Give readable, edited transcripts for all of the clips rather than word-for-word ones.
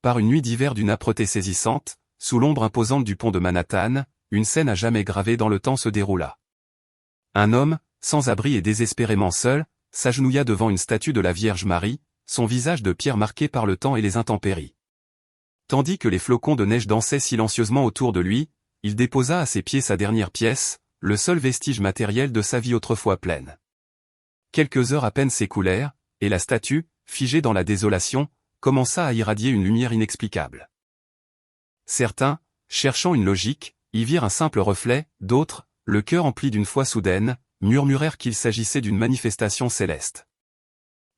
par une nuit d'hiver d'une âpreté saisissante, sous l'ombre imposante du pont de Manhattan, une scène à jamais gravée dans le temps se déroula. Un homme, sans abri et désespérément seul, s'agenouilla devant une statue de la Vierge Marie, son visage de pierre marqué par le temps et les intempéries. Tandis que les flocons de neige dansaient silencieusement autour de lui, il déposa à ses pieds sa dernière pièce, le seul vestige matériel de sa vie autrefois pleine. Quelques heures à peine s'écoulèrent, et la statue, figée dans la désolation, commença à irradier une lumière inexplicable. Certains, cherchant une logique, y virent un simple reflet, d'autres, le cœur empli d'une foi soudaine, murmurèrent qu'il s'agissait d'une manifestation céleste.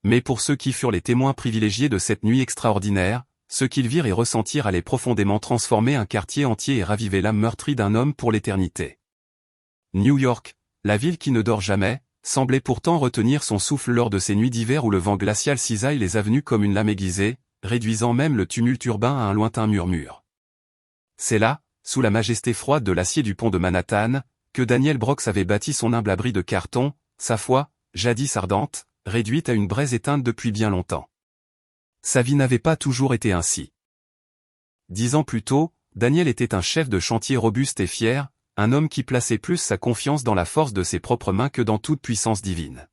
Mais pour ceux qui furent les témoins privilégiés de cette nuit extraordinaire, ce qu'ils virent et ressentirent allait profondément transformer un quartier entier et raviver l'âme meurtrie d'un homme pour l'éternité. New York, la ville qui ne dort jamais, semblait pourtant retenir son souffle lors de ces nuits d'hiver où le vent glacial cisaille les avenues comme une lame aiguisée, réduisant même le tumulte urbain à un lointain murmure. C'est là, sous la majesté froide de l'acier du pont de Manhattan, que Daniel Brooks avait bâti son humble abri de carton, sa foi, jadis ardente, réduite à une braise éteinte depuis bien longtemps. Sa vie n'avait pas toujours été ainsi. 10 ans plus tôt, Daniel était un chef de chantier robuste et fier, un homme qui plaçait plus sa confiance dans la force de ses propres mains que dans toute puissance divine.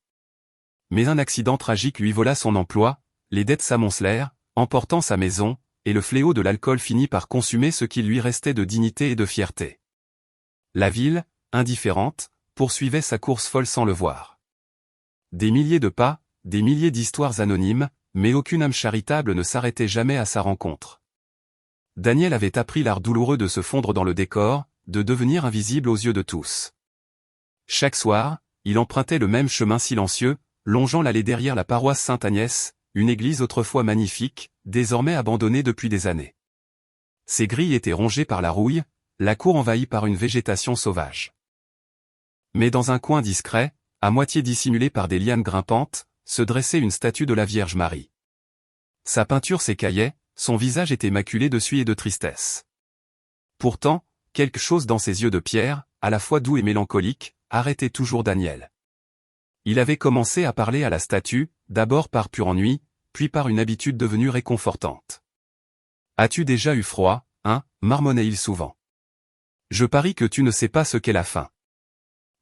Mais un accident tragique lui vola son emploi, les dettes s'amoncelèrent, emportant sa maison, et le fléau de l'alcool finit par consumer ce qui lui restait de dignité et de fierté. La ville, indifférente, poursuivait sa course folle sans le voir. Des milliers de pas, des milliers d'histoires anonymes, mais aucune âme charitable ne s'arrêtait jamais à sa rencontre. Daniel avait appris l'art douloureux de se fondre dans le décor, de devenir invisible aux yeux de tous. Chaque soir, il empruntait le même chemin silencieux, longeant l'allée derrière la paroisse Sainte-Agnès, une église autrefois magnifique, désormais abandonnée depuis des années. Ses grilles étaient rongées par la rouille, la cour envahie par une végétation sauvage. Mais dans un coin discret, à moitié dissimulé par des lianes grimpantes, se dressait une statue de la Vierge Marie. Sa peinture s'écaillait, son visage était maculé de suie et de tristesse. Pourtant, quelque chose dans ses yeux de pierre, à la fois doux et mélancolique, arrêtait toujours Daniel. Il avait commencé à parler à la statue, d'abord par pur ennui, puis par une habitude devenue réconfortante. « As-tu déjà eu froid, hein » marmonnait-il souvent. « Je parie que tu ne sais pas ce qu'est la faim. »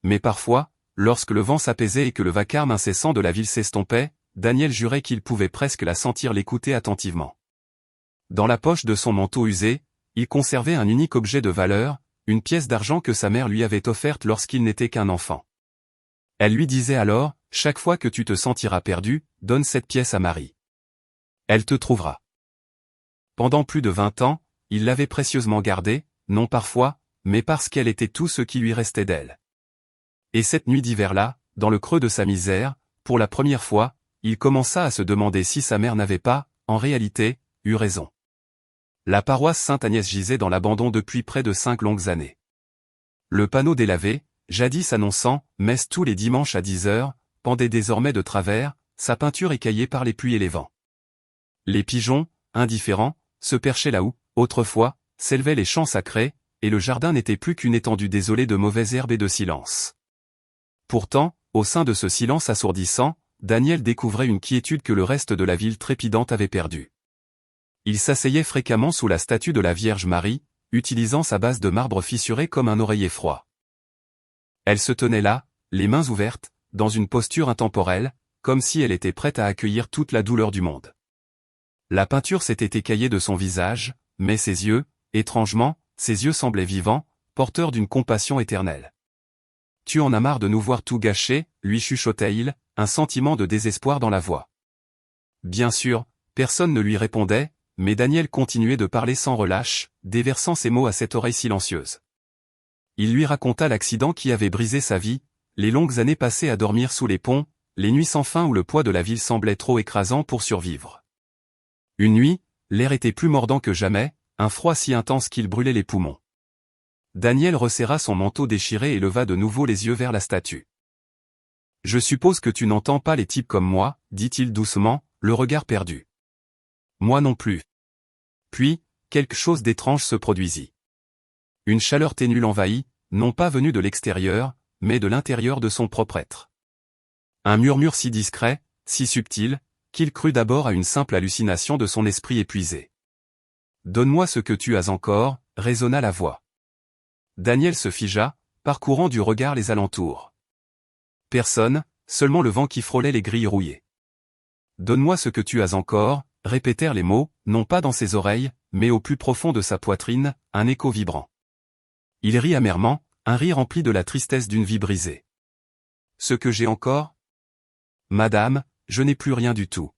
Mais parfois, lorsque le vent s'apaisait et que le vacarme incessant de la ville s'estompait, Daniel jurait qu'il pouvait presque la sentir l'écouter attentivement. Dans la poche de son manteau usé, il conservait un unique objet de valeur, une pièce d'argent que sa mère lui avait offerte lorsqu'il n'était qu'un enfant. Elle lui disait alors, « Chaque fois que tu te sentiras perdu, donne cette pièce à Marie. Elle te trouvera. » Pendant plus de 20 ans, il l'avait précieusement gardée, non parfois, mais parce qu'elle était tout ce qui lui restait d'elle. Et cette nuit d'hiver-là, dans le creux de sa misère, pour la première fois, il commença à se demander si sa mère n'avait pas, en réalité, eu raison. La paroisse Sainte-Agnès gisait dans l'abandon depuis près de 5 longues années. Le panneau délavé, jadis annonçant « messe tous les dimanches à 10 heures », pendait désormais de travers, sa peinture écaillée par les pluies et les vents. Les pigeons, indifférents, se perchaient là où, autrefois, s'élevaient les champs sacrés, et le jardin n'était plus qu'une étendue désolée de mauvaises herbes et de silence. Pourtant, au sein de ce silence assourdissant, Daniel découvrait une quiétude que le reste de la ville trépidante avait perdue. Il s'asseyait fréquemment sous la statue de la Vierge Marie, utilisant sa base de marbre fissurée comme un oreiller froid. Elle se tenait là, les mains ouvertes, dans une posture intemporelle, comme si elle était prête à accueillir toute la douleur du monde. La peinture s'était écaillée de son visage, mais ses yeux, étrangement, ses yeux semblaient vivants, porteurs d'une compassion éternelle. « Tu en as marre de nous voir tout gâché » lui chuchotait-il, un sentiment de désespoir dans la voix. Bien sûr, personne ne lui répondait, mais Daniel continuait de parler sans relâche, déversant ses mots à cette oreille silencieuse. Il lui raconta l'accident qui avait brisé sa vie, les longues années passées à dormir sous les ponts, les nuits sans fin où le poids de la ville semblait trop écrasant pour survivre. Une nuit, l'air était plus mordant que jamais, un froid si intense qu'il brûlait les poumons. Daniel resserra son manteau déchiré et leva de nouveau les yeux vers la statue. « Je suppose que tu n'entends pas les types comme moi, » dit-il doucement, le regard perdu. « Moi non plus. » Puis, quelque chose d'étrange se produisit. Une chaleur ténue l'envahit, non pas venue de l'extérieur, mais de l'intérieur de son propre être. Un murmure si discret, si subtil, qu'il crut d'abord à une simple hallucination de son esprit épuisé. Donne-moi ce que tu as encore, résonna la voix. Daniel se figea, parcourant du regard les alentours. Personne, seulement le vent qui frôlait les grilles rouillées. Donne-moi ce que tu as encore, répétèrent les mots, non pas dans ses oreilles, mais au plus profond de sa poitrine, un écho vibrant. Il rit amèrement, un rire rempli de la tristesse d'une vie brisée. Ce que j'ai encore? Madame, je n'ai plus rien du tout.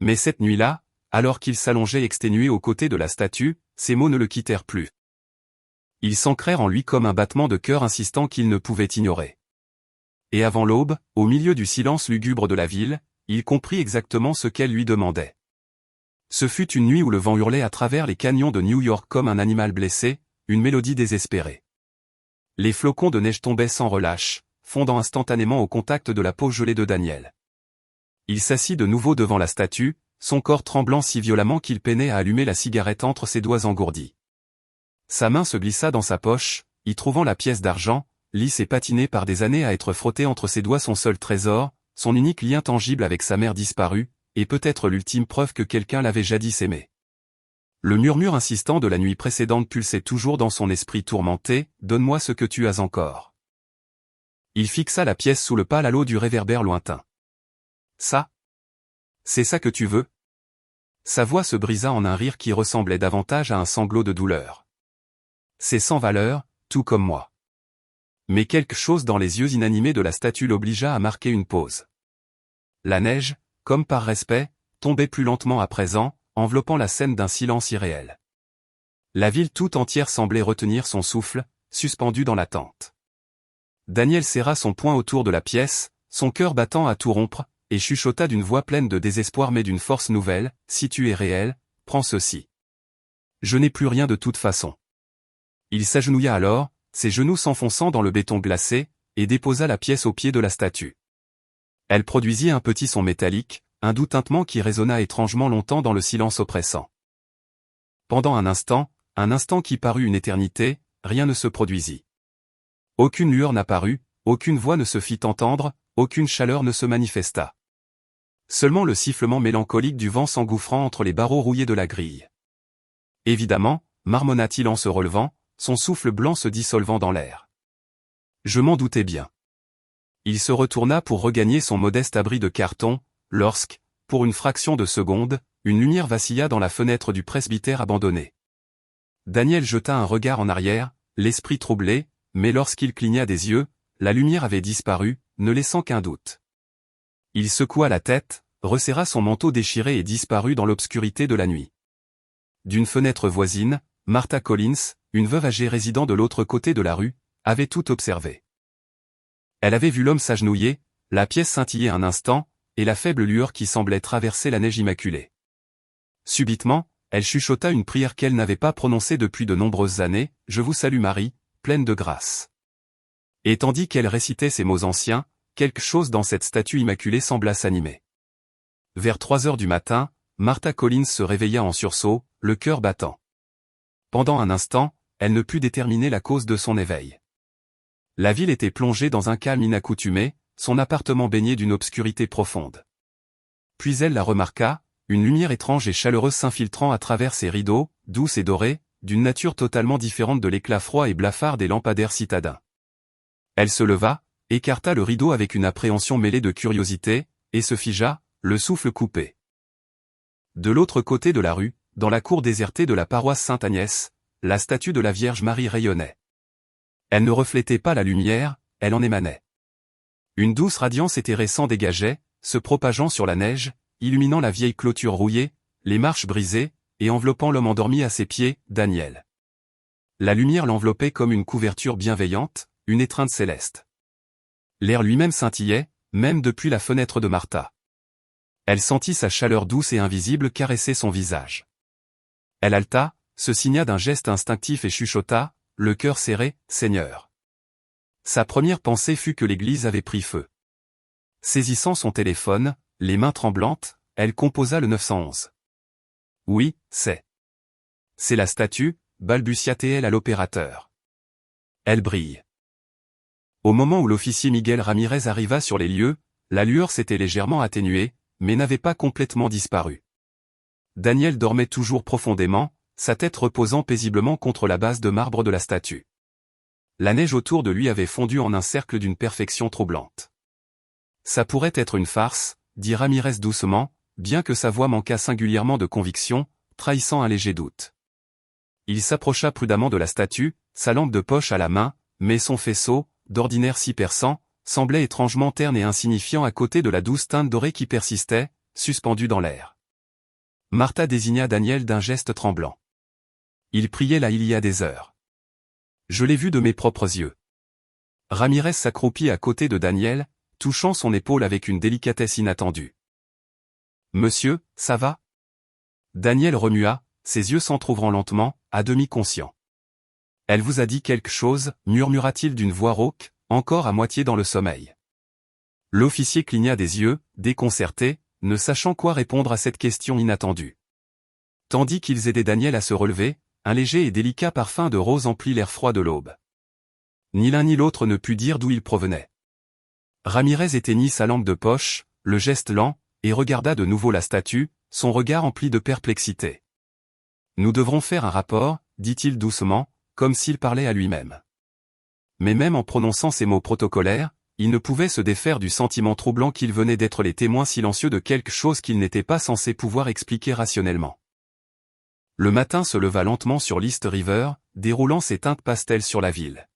Mais cette nuit-là, alors qu'il s'allongeait exténué aux côtés de la statue, ces mots ne le quittèrent plus. Ils s'ancrèrent en lui comme un battement de cœur insistant qu'il ne pouvait ignorer. Et avant l'aube, au milieu du silence lugubre de la ville, il comprit exactement ce qu'elle lui demandait. Ce fut une nuit où le vent hurlait à travers les canyons de New York comme un animal blessé, une mélodie désespérée. Les flocons de neige tombaient sans relâche, fondant instantanément au contact de la peau gelée de Daniel. Il s'assit de nouveau devant la statue, son corps tremblant si violemment qu'il peinait à allumer la cigarette entre ses doigts engourdis. Sa main se glissa dans sa poche, y trouvant la pièce d'argent, lisse et patinée par des années à être frottée entre ses doigts, son seul trésor, son unique lien tangible avec sa mère disparue, et peut-être l'ultime preuve que quelqu'un l'avait jadis aimé. Le murmure insistant de la nuit précédente pulsait toujours dans son esprit tourmenté, « Donne-moi ce que tu as encore. » Il fixa la pièce sous le pâle halo du réverbère lointain. « Ça? C'est ça que tu veux? » Sa voix se brisa en un rire qui ressemblait davantage à un sanglot de douleur. « C'est sans valeur, tout comme moi. » Mais quelque chose dans les yeux inanimés de la statue l'obligea à marquer une pause. La neige, comme par respect, tombait plus lentement à présent, enveloppant la scène d'un silence irréel. La ville tout entière semblait retenir son souffle, suspendue dans l'attente. Daniel serra son poing autour de la pièce, son cœur battant à tout rompre, et chuchota d'une voix pleine de désespoir mais d'une force nouvelle, « Si tu es réel, prends ceci. Je n'ai plus rien de toute façon. » Il s'agenouilla alors, ses genoux s'enfonçant dans le béton glacé, et déposa la pièce au pied de la statue. Elle produisit un petit son métallique, un doux tintement qui résonna étrangement longtemps dans le silence oppressant. Pendant un instant qui parut une éternité, rien ne se produisit. Aucune lueur n'apparut, aucune voix ne se fit entendre, aucune chaleur ne se manifesta. Seulement le sifflement mélancolique du vent s'engouffrant entre les barreaux rouillés de la grille. Évidemment, marmonna-t-il en se relevant, son souffle blanc se dissolvant dans l'air. Je m'en doutais bien. Il se retourna pour regagner son modeste abri de carton, lorsque, pour une fraction de seconde, une lumière vacilla dans la fenêtre du presbytère abandonné. Daniel jeta un regard en arrière, l'esprit troublé, mais lorsqu'il cligna des yeux, la lumière avait disparu, ne laissant qu'un doute. Il secoua la tête, resserra son manteau déchiré et disparut dans l'obscurité de la nuit. D'une fenêtre voisine, Martha Collins, une veuve âgée résidant de l'autre côté de la rue, avait tout observé. Elle avait vu l'homme s'agenouiller, la pièce scintiller un instant, et la faible lueur qui semblait traverser la neige immaculée. Subitement, elle chuchota une prière qu'elle n'avait pas prononcée depuis de nombreuses années, « Je vous salue Marie, pleine de grâce. » Et tandis qu'elle récitait ces mots anciens, quelque chose dans cette statue immaculée sembla s'animer. Vers 3 heures du matin, Martha Collins se réveilla en sursaut, le cœur battant. Pendant un instant, elle ne put déterminer la cause de son éveil. La ville était plongée dans un calme inaccoutumé, son appartement baigné d'une obscurité profonde. Puis elle la remarqua, une lumière étrange et chaleureuse s'infiltrant à travers ses rideaux, douce et dorée, d'une nature totalement différente de l'éclat froid et blafard des lampadaires citadins. Elle se leva, écarta le rideau avec une appréhension mêlée de curiosité, et se figea, le souffle coupé. De l'autre côté de la rue, dans la cour désertée de la paroisse Sainte-Agnès, la statue de la Vierge Marie rayonnait. Elle ne reflétait pas la lumière, elle en émanait. Une douce radiance éthérée s'en dégageait, se propageant sur la neige, illuminant la vieille clôture rouillée, les marches brisées, et enveloppant l'homme endormi à ses pieds, Daniel. La lumière l'enveloppait comme une couverture bienveillante, une étreinte céleste. L'air lui-même scintillait, même depuis la fenêtre de Martha. Elle sentit sa chaleur douce et invisible caresser son visage. Elle haleta, se signa d'un geste instinctif et chuchota, le cœur serré, « Seigneur ». Sa première pensée fut que l'église avait pris feu. Saisissant son téléphone, les mains tremblantes, elle composa le 911. « Oui, c'est la statue, balbutia-t-elle à l'opérateur. Elle brille. » Au moment où l'officier Miguel Ramirez arriva sur les lieux, la lueur s'était légèrement atténuée, mais n'avait pas complètement disparu. Daniel dormait toujours profondément, sa tête reposant paisiblement contre la base de marbre de la statue. La neige autour de lui avait fondu en un cercle d'une perfection troublante. Ça pourrait être une farce, dit Ramirez doucement, bien que sa voix manquât singulièrement de conviction, trahissant un léger doute. Il s'approcha prudemment de la statue, sa lampe de poche à la main, mais son faisceau, d'ordinaire si perçant, semblait étrangement terne et insignifiant à côté de la douce teinte dorée qui persistait, suspendue dans l'air. Martha désigna Daniel d'un geste tremblant. Il priait là il y a des heures. Je l'ai vu de mes propres yeux. Ramirez s'accroupit à côté de Daniel, touchant son épaule avec une délicatesse inattendue. Monsieur, ça va? Daniel remua, ses yeux s'entr'ouvrant lentement, à demi conscient. Elle vous a dit quelque chose, murmura-t-il d'une voix rauque, encore à moitié dans le sommeil. L'officier cligna des yeux, déconcerté, ne sachant quoi répondre à cette question inattendue. Tandis qu'ils aidaient Daniel à se relever, un léger et délicat parfum de rose emplit l'air froid de l'aube. Ni l'un ni l'autre ne put dire d'où il provenait. Ramirez éteignit sa lampe de poche, le geste lent, et regarda de nouveau la statue, son regard empli de perplexité. Nous devrons faire un rapport, dit-il doucement, comme s'il parlait à lui-même. Mais même en prononçant ces mots protocolaires, il ne pouvait se défaire du sentiment troublant qu'il venait d'être les témoins silencieux de quelque chose qu'il n'était pas censé pouvoir expliquer rationnellement. Le matin se leva lentement sur l'East River, déroulant ses teintes pastel sur la ville.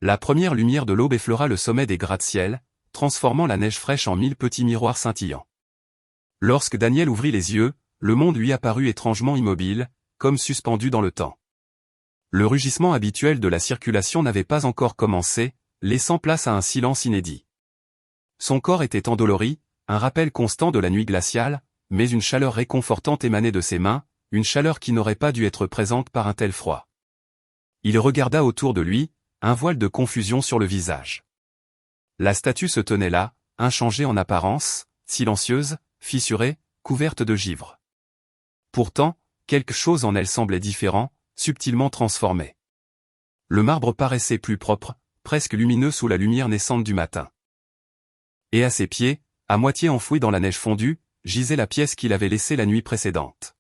La première lumière de l'aube effleura le sommet des gratte-ciel, transformant la neige fraîche en 1000 petits miroirs scintillants. Lorsque Daniel ouvrit les yeux, le monde lui apparut étrangement immobile, comme suspendu dans le temps. Le rugissement habituel de la circulation n'avait pas encore commencé, laissant place à un silence inédit. Son corps était endolori, un rappel constant de la nuit glaciale, mais une chaleur réconfortante émanait de ses mains, une chaleur qui n'aurait pas dû être présente par un tel froid. Il regarda autour de lui, un voile de confusion sur le visage. La statue se tenait là, inchangée en apparence, silencieuse, fissurée, couverte de givre. Pourtant, quelque chose en elle semblait différent, subtilement transformé. Le marbre paraissait plus propre, presque lumineux sous la lumière naissante du matin. Et à ses pieds, à moitié enfouie dans la neige fondue, gisait la pièce qu'il avait laissée la nuit précédente.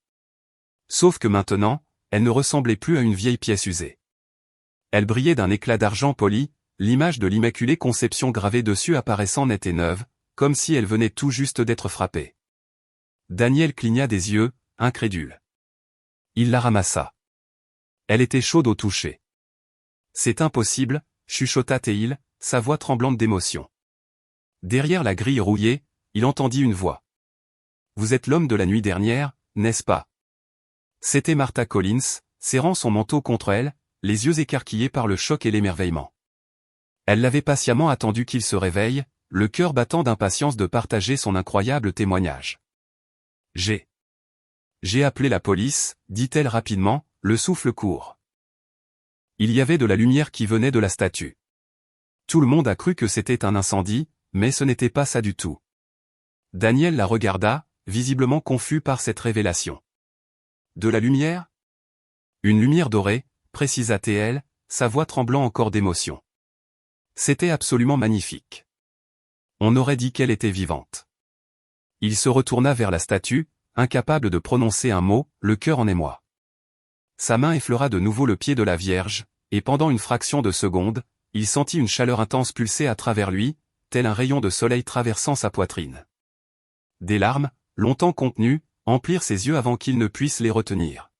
Sauf que maintenant, elle ne ressemblait plus à une vieille pièce usée. Elle brillait d'un éclat d'argent poli, l'image de l'Immaculée Conception gravée dessus apparaissant nette et neuve, comme si elle venait tout juste d'être frappée. Daniel cligna des yeux, incrédule. Il la ramassa. Elle était chaude au toucher. C'est impossible, chuchota Théil, sa voix tremblante d'émotion. Derrière la grille rouillée, il entendit une voix. Vous êtes l'homme de la nuit dernière, n'est-ce pas? C'était Martha Collins, serrant son manteau contre elle, les yeux écarquillés par le choc et l'émerveillement. Elle l'avait patiemment attendu qu'il se réveille, le cœur battant d'impatience de partager son incroyable témoignage. J'ai appelé la police, dit-elle rapidement, le souffle court. Il y avait de la lumière qui venait de la statue. Tout le monde a cru que c'était un incendie, mais ce n'était pas ça du tout. Daniel la regarda, visiblement confus par cette révélation. De la lumière? Une lumière dorée, précisa T.L., sa voix tremblant encore d'émotion. C'était absolument magnifique. On aurait dit qu'elle était vivante. Il se retourna vers la statue, incapable de prononcer un mot, le cœur en émoi. Sa main effleura de nouveau le pied de la Vierge, et pendant une fraction de seconde, il sentit une chaleur intense pulser à travers lui, tel un rayon de soleil traversant sa poitrine. Des larmes, longtemps contenues, emplirent ses yeux avant qu'il ne puisse les retenir.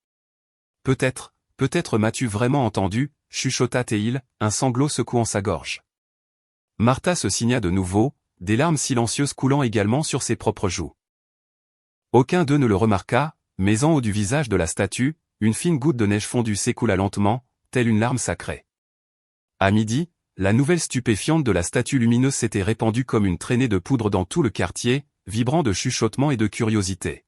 Peut-être m'as-tu vraiment entendu, chuchota Théil, un sanglot secouant sa gorge. Martha se signa de nouveau, des larmes silencieuses coulant également sur ses propres joues. Aucun d'eux ne le remarqua, mais en haut du visage de la statue, une fine goutte de neige fondue s'écoula lentement, telle une larme sacrée. À midi, la nouvelle stupéfiante de la statue lumineuse s'était répandue comme une traînée de poudre dans tout le quartier, vibrant de chuchotements et de curiosité.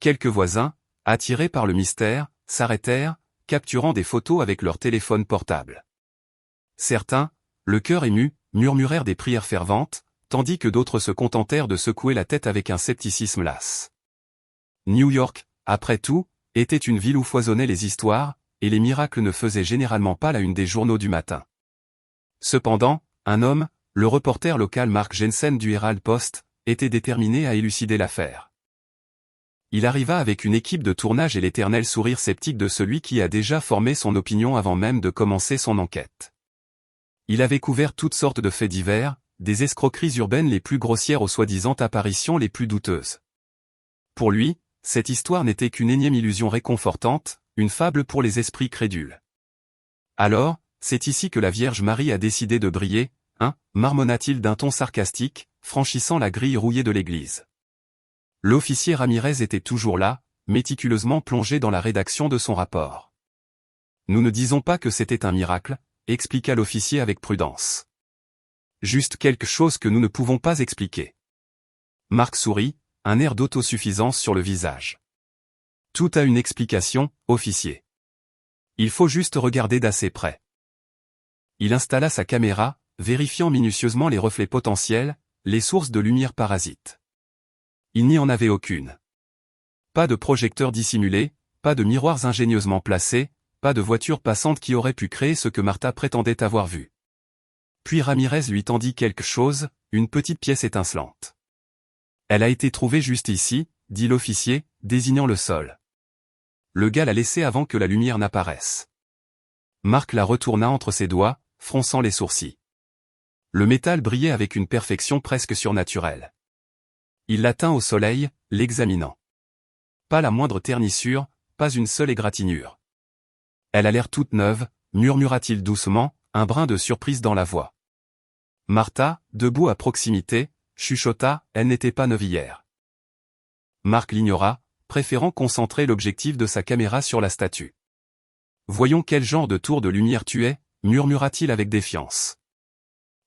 Quelques voisins, attirés par le mystère, s'arrêtèrent, capturant des photos avec leur téléphone portable. Certains, le cœur ému, murmurèrent des prières ferventes, tandis que d'autres se contentèrent de secouer la tête avec un scepticisme las. New York, après tout, était une ville où foisonnaient les histoires, et les miracles ne faisaient généralement pas la une des journaux du matin. Cependant, un homme, le reporter local Mark Jensen du Herald Post, était déterminé à élucider l'affaire. Il arriva avec une équipe de tournage et l'éternel sourire sceptique de celui qui a déjà formé son opinion avant même de commencer son enquête. Il avait couvert toutes sortes de faits divers, des escroqueries urbaines les plus grossières aux soi-disant apparitions les plus douteuses. Pour lui, cette histoire n'était qu'une énième illusion réconfortante, une fable pour les esprits crédules. Alors, c'est ici que la Vierge Marie a décidé de briller, hein, marmonna-t-il d'un ton sarcastique, franchissant la grille rouillée de l'église. L'officier Ramirez était toujours là, méticuleusement plongé dans la rédaction de son rapport. Nous ne disons pas que c'était un miracle, expliqua l'officier avec prudence. Juste quelque chose que nous ne pouvons pas expliquer. Marc sourit, un air d'autosuffisance sur le visage. Tout a une explication, officier. Il faut juste regarder d'assez près. Il installa sa caméra, vérifiant minutieusement les reflets potentiels, les sources de lumière parasites. Il n'y en avait aucune. Pas de projecteur dissimulé, pas de miroirs ingénieusement placés, pas de voiture passante qui aurait pu créer ce que Martha prétendait avoir vu. Puis Ramirez lui tendit quelque chose, une petite pièce étincelante. Elle a été trouvée juste ici, dit l'officier, désignant le sol. Le gars l'a laissée avant que la lumière n'apparaisse. Marc la retourna entre ses doigts, fronçant les sourcils. Le métal brillait avec une perfection presque surnaturelle. Il la tint au soleil, l'examinant. Pas la moindre ternissure, pas une seule égratignure. Elle a l'air toute neuve, murmura-t-il doucement, un brin de surprise dans la voix. Martha, debout à proximité, chuchota, elle n'était pas neuve hier. Marc l'ignora, préférant concentrer l'objectif de sa caméra sur la statue. Voyons quel genre de tour de lumière tu es, murmura-t-il avec défiance.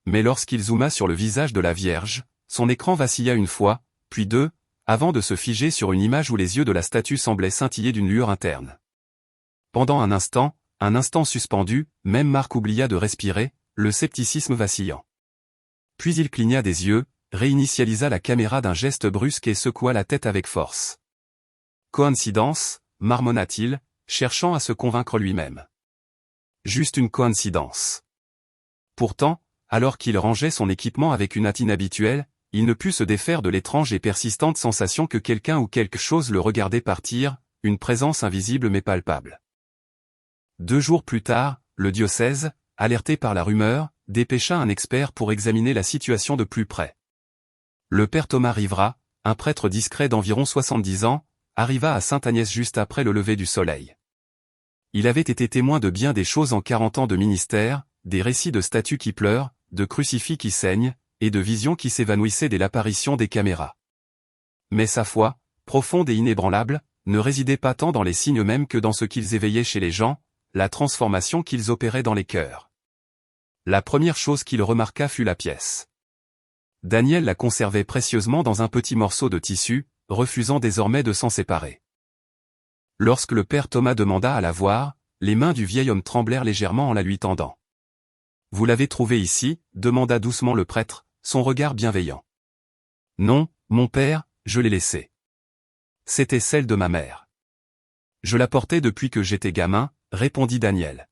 Mais lorsqu'il zooma sur le visage de la Vierge, son écran vacilla une fois, puis deux, avant de se figer sur une image où les yeux de la statue semblaient scintiller d'une lueur interne. Pendant un instant suspendu, même Marc oublia de respirer, le scepticisme vacillant. Puis il cligna des yeux, réinitialisa la caméra d'un geste brusque et secoua la tête avec force. Coïncidence, marmonna-t-il, cherchant à se convaincre lui-même. Juste une coïncidence. Pourtant, alors qu'il rangeait son équipement avec une hâte inhabituelle, il ne put se défaire de l'étrange et persistante sensation que quelqu'un ou quelque chose le regardait partir, une présence invisible mais palpable. 2 jours plus tard, le diocèse, alerté par la rumeur, dépêcha un expert pour examiner la situation de plus près. Le père Thomas Rivera, un prêtre discret d'environ 70 ans, arriva à Sainte-Agnès juste après le lever du soleil. Il avait été témoin de bien des choses en 40 ans de ministère, des récits de statues qui pleurent, de crucifix qui saignent, et de visions qui s'évanouissaient dès l'apparition des caméras. Mais sa foi, profonde et inébranlable, ne résidait pas tant dans les signes mêmes que dans ce qu'ils éveillaient chez les gens, la transformation qu'ils opéraient dans les cœurs. La première chose qu'il remarqua fut la pièce. Daniel la conservait précieusement dans un petit morceau de tissu, refusant désormais de s'en séparer. Lorsque le père Thomas demanda à la voir, les mains du vieil homme tremblèrent légèrement en la lui tendant. « Vous l'avez trouvée ici ?» demanda doucement le prêtre, son regard bienveillant. « Non, mon père, je l'ai laissée. C'était celle de ma mère. Je la portais depuis que j'étais gamin, » répondit Daniel.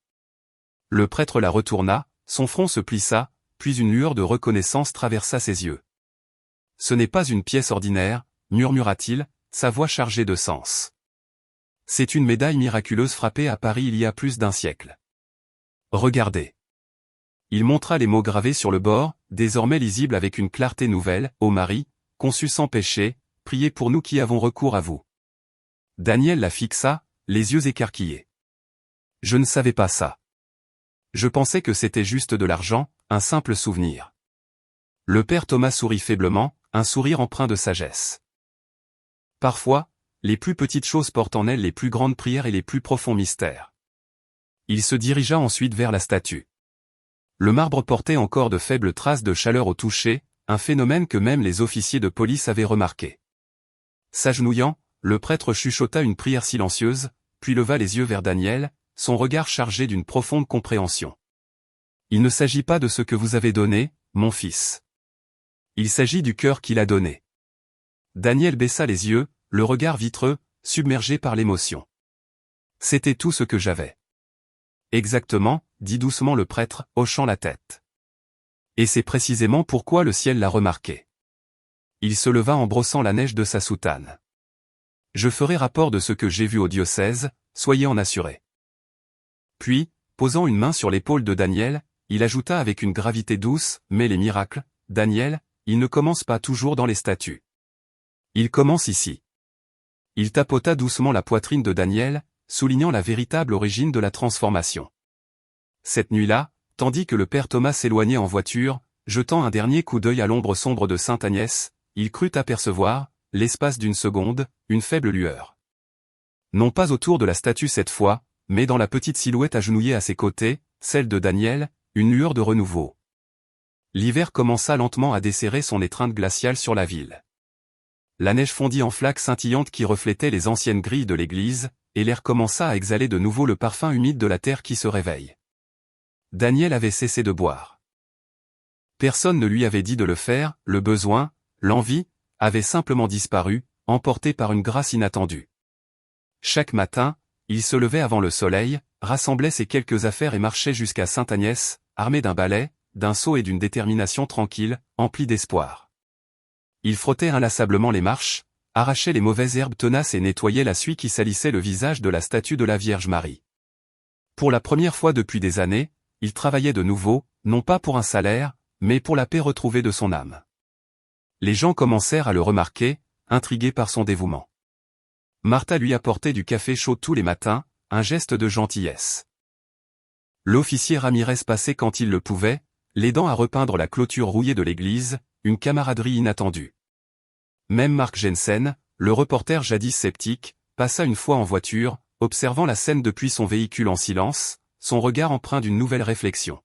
Le prêtre la retourna, son front se plissa, puis une lueur de reconnaissance traversa ses yeux. « Ce n'est pas une pièce ordinaire, » murmura-t-il, sa voix chargée de sens. « C'est une médaille miraculeuse frappée à Paris il y a plus d'1 siècle. Regardez. » Il montra les mots gravés sur le bord, désormais lisibles avec une clarté nouvelle. « Ô Marie, conçue sans péché, priez pour nous qui avons recours à vous. » Daniel la fixa, les yeux écarquillés. « Je ne savais pas ça. Je pensais que c'était juste de l'argent, un simple souvenir. » Le père Thomas sourit faiblement, un sourire empreint de sagesse. Parfois, les plus petites choses portent en elles les plus grandes prières et les plus profonds mystères. Il se dirigea ensuite vers la statue. Le marbre portait encore de faibles traces de chaleur au toucher, un phénomène que même les officiers de police avaient remarqué. S'agenouillant, le prêtre chuchota une prière silencieuse, puis leva les yeux vers Daniel, son regard chargé d'une profonde compréhension. « Il ne s'agit pas de ce que vous avez donné, mon fils. Il s'agit du cœur qu'il a donné. » Daniel baissa les yeux, le regard vitreux, submergé par l'émotion. « C'était tout ce que j'avais. » « Exactement, » dit doucement le prêtre, hochant la tête. Et c'est précisément pourquoi le ciel l'a remarqué. Il se leva en brossant la neige de sa soutane. Je ferai rapport de ce que j'ai vu au diocèse, soyez en assurés. Puis, posant une main sur l'épaule de Daniel, il ajouta avec une gravité douce, mais les miracles, Daniel, ils ne commencent pas toujours dans les statues. Ils commencent ici. Il tapota doucement la poitrine de Daniel, soulignant la véritable origine de la transformation. Cette nuit-là, tandis que le père Thomas s'éloignait en voiture, jetant un dernier coup d'œil à l'ombre sombre de Sainte Agnès, il crut apercevoir, l'espace d'une seconde, une faible lueur. Non pas autour de la statue cette fois, mais dans la petite silhouette agenouillée à ses côtés, celle de Daniel, une lueur de renouveau. L'hiver commença lentement à desserrer son étreinte glaciale sur la ville. La neige fondit en flaques scintillantes qui reflétaient les anciennes grilles de l'église, et l'air commença à exhaler de nouveau le parfum humide de la terre qui se réveille. Daniel avait cessé de boire. Personne ne lui avait dit de le faire, le besoin, l'envie, avait simplement disparu, emporté par une grâce inattendue. Chaque matin, il se levait avant le soleil, rassemblait ses quelques affaires et marchait jusqu'à Sainte Agnès, armé d'un balai, d'un seau et d'une détermination tranquille, emplie d'espoir. Il frottait inlassablement les marches, arrachait les mauvaises herbes tenaces et nettoyait la suie qui salissait le visage de la statue de la Vierge Marie. Pour la première fois depuis des années, il travaillait de nouveau, non pas pour un salaire, mais pour la paix retrouvée de son âme. Les gens commencèrent à le remarquer, intrigués par son dévouement. Martha lui apportait du café chaud tous les matins, un geste de gentillesse. L'officier Ramirez passait quand il le pouvait, l'aidant à repeindre la clôture rouillée de l'église, une camaraderie inattendue. Même Mark Jensen, le reporter jadis sceptique, passa une fois en voiture, observant la scène depuis son véhicule en silence, son regard empreint d'une nouvelle réflexion.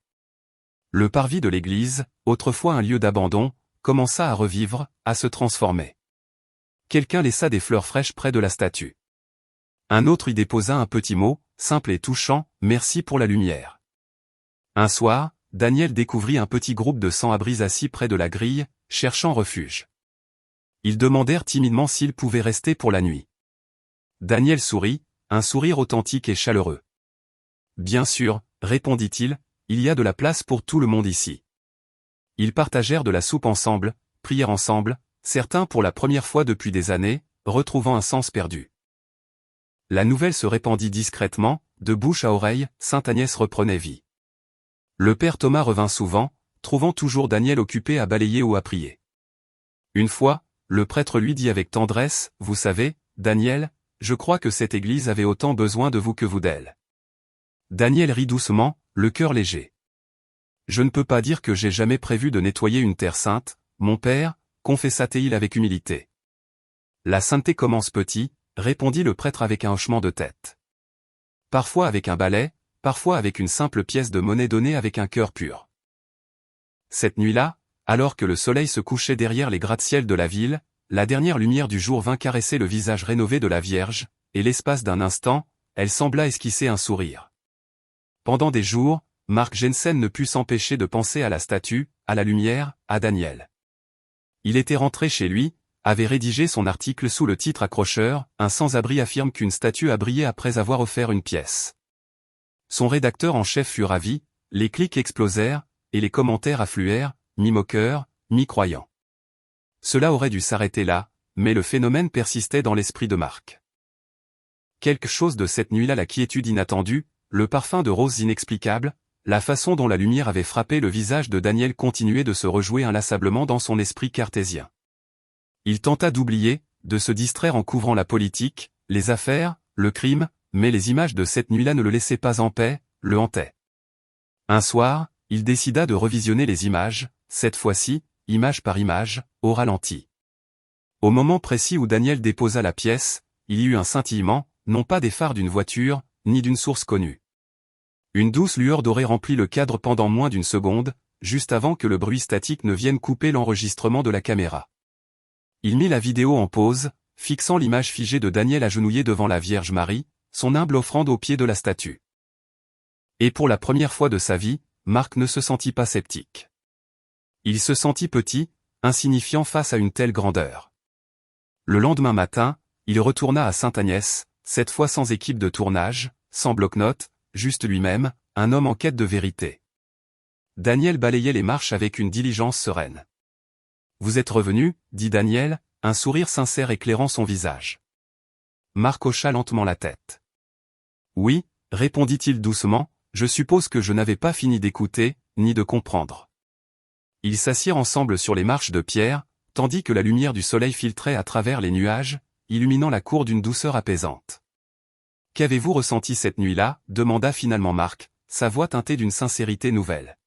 Le parvis de l'église, autrefois un lieu d'abandon, commença à revivre, à se transformer. Quelqu'un laissa des fleurs fraîches près de la statue. Un autre y déposa un petit mot, simple et touchant, « Merci pour la lumière ». Un soir, Daniel découvrit un petit groupe de sans-abris assis près de la grille, cherchant refuge. Ils demandèrent timidement s'ils pouvaient rester pour la nuit. Daniel sourit, un sourire authentique et chaleureux. « Bien sûr, répondit-il, il y a de la place pour tout le monde ici. » Ils partagèrent de la soupe ensemble, prièrent ensemble, certains pour la première fois depuis des années, retrouvant un sens perdu. La nouvelle se répandit discrètement, de bouche à oreille, Sainte Agnès reprenait vie. Le père Thomas revint souvent, trouvant toujours Daniel occupé à balayer ou à prier. Une fois, le prêtre lui dit avec tendresse, « Vous savez, Daniel, je crois que cette église avait autant besoin de vous que vous d'elle. » Daniel rit doucement, le cœur léger. « Je ne peux pas dire que j'ai jamais prévu de nettoyer une terre sainte, mon père, confessa-t-il avec humilité. La sainteté commence petit, répondit le prêtre avec un hochement de tête. Parfois avec un balai, parfois avec une simple pièce de monnaie donnée avec un cœur pur. Cette nuit-là, alors que le soleil se couchait derrière les gratte-ciel de la ville, la dernière lumière du jour vint caresser le visage rénové de la Vierge, et l'espace d'un instant, elle sembla esquisser un sourire. Pendant des jours, Mark Jensen ne put s'empêcher de penser à la statue, à la lumière, à Daniel. Il était rentré chez lui, avait rédigé son article sous le titre accrocheur, « Un sans-abri affirme qu'une statue a brillé après avoir offert une pièce ». Son rédacteur en chef fut ravi, les clics explosèrent, et les commentaires affluèrent, mi-moqueurs, mi-croyants. Cela aurait dû s'arrêter là, mais le phénomène persistait dans l'esprit de Mark. Quelque chose de cette nuit-là, la quiétude inattendue, le parfum de roses inexplicable, la façon dont la lumière avait frappé le visage de Daniel continuait de se rejouer inlassablement dans son esprit cartésien. Il tenta d'oublier, de se distraire en couvrant la politique, les affaires, le crime, mais les images de cette nuit-là ne le laissaient pas en paix, le hantaient. Un soir, il décida de revisionner les images, cette fois-ci, image par image, au ralenti. Au moment précis où Daniel déposa la pièce, il y eut un scintillement, non pas des phares d'une voiture, ni d'une source connue. Une douce lueur dorée remplit le cadre pendant moins d'une seconde, juste avant que le bruit statique ne vienne couper l'enregistrement de la caméra. Il mit la vidéo en pause, fixant l'image figée de Daniel agenouillé devant la Vierge Marie, son humble offrande au pied de la statue. Et pour la première fois de sa vie, Mark ne se sentit pas sceptique. Il se sentit petit, insignifiant face à une telle grandeur. Le lendemain matin, il retourna à Sainte Agnès, cette fois sans équipe de tournage, sans bloc-notes, juste lui-même, un homme en quête de vérité. Daniel balayait les marches avec une diligence sereine. « Vous êtes revenu, dit Daniel, un sourire sincère éclairant son visage. Marc hocha lentement la tête. Oui, répondit-il doucement, je suppose que je n'avais pas fini d'écouter, ni de comprendre. Ils s'assirent ensemble sur les marches de pierre, tandis que la lumière du soleil filtrait à travers les nuages, illuminant la cour d'une douceur apaisante. Qu'avez-vous ressenti cette nuit-là, demanda finalement Marc, sa voix teintée d'une sincérité nouvelle.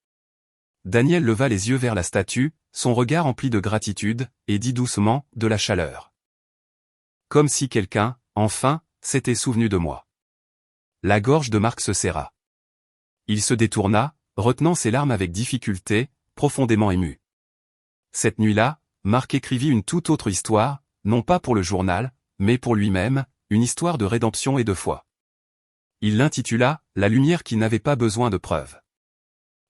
Daniel leva les yeux vers la statue, son regard empli de gratitude, et dit doucement, de la chaleur. Comme si quelqu'un, enfin, s'était souvenu de moi. La gorge de Marc se serra. Il se détourna, retenant ses larmes avec difficulté, profondément ému. Cette nuit-là, Marc écrivit une toute autre histoire, non pas pour le journal, mais pour lui-même, une histoire de rédemption et de foi. Il l'intitula « La lumière qui n'avait pas besoin de preuves ».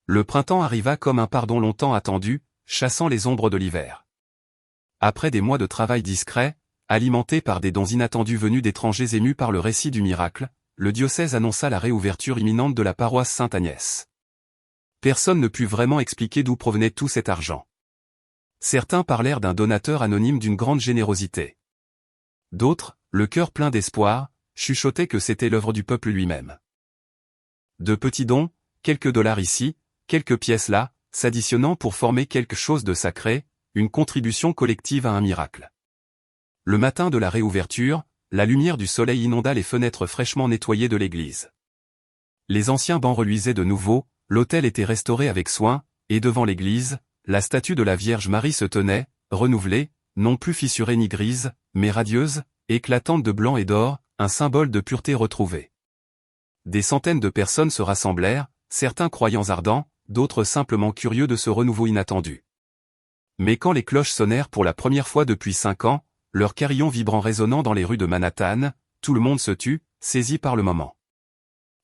Le printemps arriva comme un pardon longtemps attendu, chassant les ombres de l'hiver. Après des mois de travail discret, alimenté par des dons inattendus venus d'étrangers émus par le récit du miracle, le diocèse annonça la réouverture imminente de la paroisse Sainte-Agnès. Personne ne put vraiment expliquer d'où provenait tout cet argent. Certains parlèrent d'un donateur anonyme d'une grande générosité. D'autres, le cœur plein d'espoir, chuchotaient que c'était l'œuvre du peuple lui-même. De petits dons, quelques dollars ici, quelques pièces là, s'additionnant pour former quelque chose de sacré, une contribution collective à un miracle. Le matin de la réouverture, la lumière du soleil inonda les fenêtres fraîchement nettoyées de l'église. Les anciens bancs reluisaient de nouveau, l'autel était restauré avec soin, et devant l'église, la statue de la Vierge Marie se tenait, renouvelée, non plus fissurée ni grise, mais radieuse, éclatante de blanc et d'or, un symbole de pureté retrouvée. Des centaines de personnes se rassemblèrent, certains croyants ardents, d'autres simplement curieux de ce renouveau inattendu. Mais quand les cloches sonnèrent pour la première fois depuis 5 ans, leurs carillons vibrant résonnant dans les rues de Manhattan, tout le monde se tut, saisi par le moment.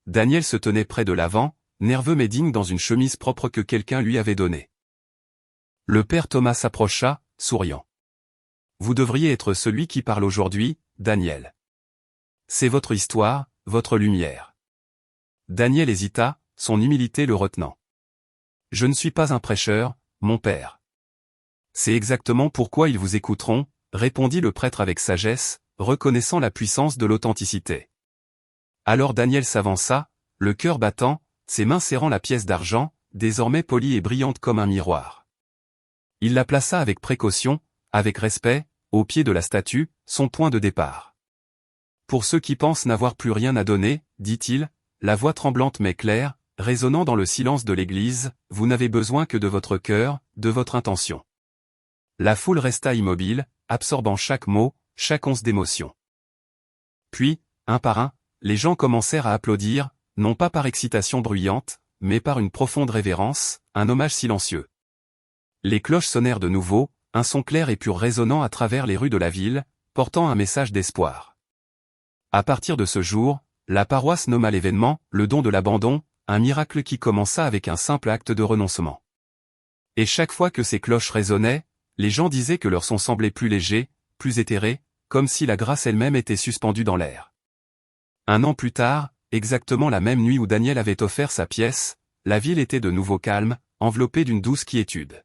Daniel se tenait près de l'avant, nerveux mais digne dans une chemise propre que quelqu'un lui avait donnée. Le père Thomas s'approcha, souriant. « Vous devriez être celui qui parle aujourd'hui, Daniel. C'est votre histoire, votre lumière. » Daniel hésita, son humilité le retenant. « Je ne suis pas un prêcheur, mon père. » « C'est exactement pourquoi ils vous écouteront, » répondit le prêtre avec sagesse, reconnaissant la puissance de l'authenticité. Alors Daniel s'avança, le cœur battant, ses mains serrant la pièce d'argent, désormais polie et brillante comme un miroir. Il la plaça avec précaution, avec respect, au pied de la statue, son point de départ. Pour ceux qui pensent n'avoir plus rien à donner, dit-il, la voix tremblante mais claire, résonnant dans le silence de l'église, vous n'avez besoin que de votre cœur, de votre intention. La foule resta immobile, absorbant chaque mot, chaque once d'émotion. Puis, un par un, les gens commencèrent à applaudir, non pas par excitation bruyante, mais par une profonde révérence, un hommage silencieux. Les cloches sonnèrent de nouveau, un son clair et pur résonnant à travers les rues de la ville, portant un message d'espoir. À partir de ce jour, la paroisse nomma l'événement, le don de l'abandon, un miracle qui commença avec un simple acte de renoncement. Et chaque fois que ces cloches résonnaient, les gens disaient que leur son semblait plus léger, plus éthéré, comme si la grâce elle-même était suspendue dans l'air. Un an plus tard, exactement la même nuit où Daniel avait offert sa pièce, la ville était de nouveau calme, enveloppée d'une douce quiétude.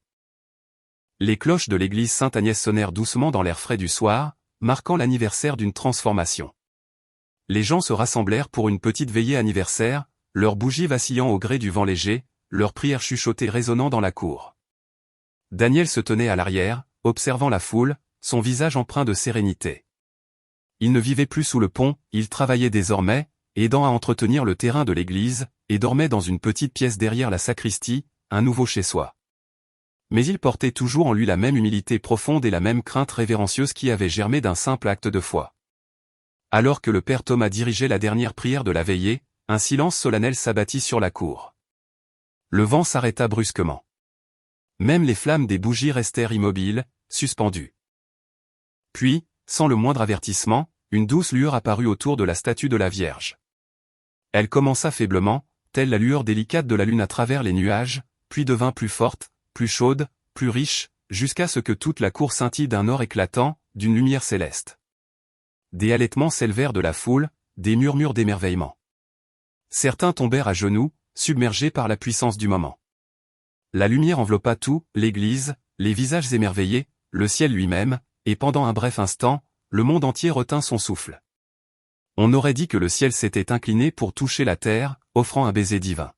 Les cloches de l'église Sainte-Agnès sonnèrent doucement dans l'air frais du soir, marquant l'anniversaire d'une transformation. Les gens se rassemblèrent pour une petite veillée anniversaire, leurs bougies vacillant au gré du vent léger, leurs prières chuchotées résonnant dans la cour. Daniel se tenait à l'arrière, observant la foule, son visage empreint de sérénité. Il ne vivait plus sous le pont, il travaillait désormais, aidant à entretenir le terrain de l'église, et dormait dans une petite pièce derrière la sacristie, un nouveau chez-soi. Mais il portait toujours en lui la même humilité profonde et la même crainte révérencieuse qui avait germé d'un simple acte de foi. Alors que le père Thomas dirigeait la dernière prière de la veillée, un silence solennel s'abattit sur la cour. Le vent s'arrêta brusquement. Même les flammes des bougies restèrent immobiles, suspendues. Puis, sans le moindre avertissement, une douce lueur apparut autour de la statue de la Vierge. Elle commença faiblement, telle la lueur délicate de la lune à travers les nuages, puis devint plus forte, plus chaude, plus riche, jusqu'à ce que toute la cour scintille d'un or éclatant, d'une lumière céleste. Des halètements s'élevèrent de la foule, des murmures d'émerveillement. Certains tombèrent à genoux, submergés par la puissance du moment. La lumière enveloppa tout, l'église, les visages émerveillés, le ciel lui-même, et pendant un bref instant, le monde entier retint son souffle. On aurait dit que le ciel s'était incliné pour toucher la terre, offrant un baiser divin.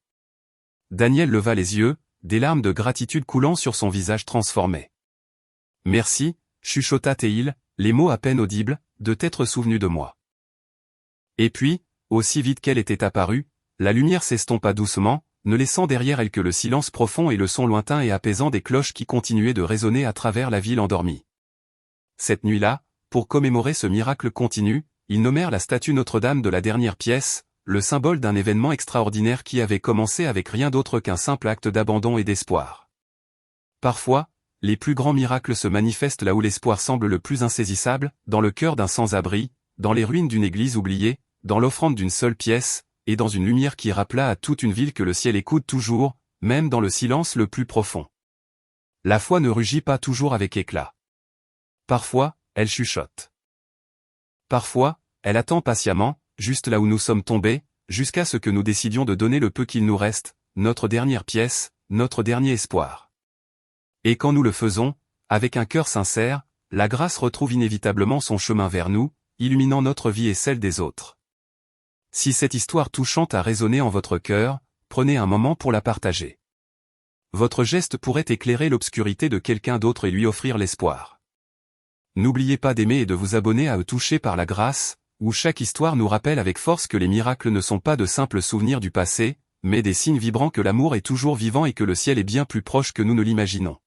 Daniel leva les yeux, des larmes de gratitude coulant sur son visage transformé. « Merci », chuchota Théil, les mots à peine audibles, de t'être souvenu de moi. Et puis, aussi vite qu'elle était apparue, la lumière s'estompa doucement, ne laissant derrière elle que le silence profond et le son lointain et apaisant des cloches qui continuaient de résonner à travers la ville endormie. Cette nuit-là, pour commémorer ce miracle continu, ils nommèrent la statue Notre-Dame de la dernière pièce, le symbole d'un événement extraordinaire qui avait commencé avec rien d'autre qu'un simple acte d'abandon et d'espoir. Parfois, les plus grands miracles se manifestent là où l'espoir semble le plus insaisissable, dans le cœur d'un sans-abri, dans les ruines d'une église oubliée, dans l'offrande d'une seule pièce, et dans une lumière qui rappela à toute une ville que le ciel écoute toujours, même dans le silence le plus profond. La foi ne rugit pas toujours avec éclat. Parfois, elle chuchote. Parfois, elle attend patiemment, juste là où nous sommes tombés, jusqu'à ce que nous décidions de donner le peu qu'il nous reste, notre dernière pièce, notre dernier espoir. Et quand nous le faisons, avec un cœur sincère, la grâce retrouve inévitablement son chemin vers nous, illuminant notre vie et celle des autres. Si cette histoire touchante a résonné en votre cœur, prenez un moment pour la partager. Votre geste pourrait éclairer l'obscurité de quelqu'un d'autre et lui offrir l'espoir. N'oubliez pas d'aimer et de vous abonner à Touchés par la grâce, où chaque histoire nous rappelle avec force que les miracles ne sont pas de simples souvenirs du passé, mais des signes vibrants que l'amour est toujours vivant et que le ciel est bien plus proche que nous ne l'imaginons.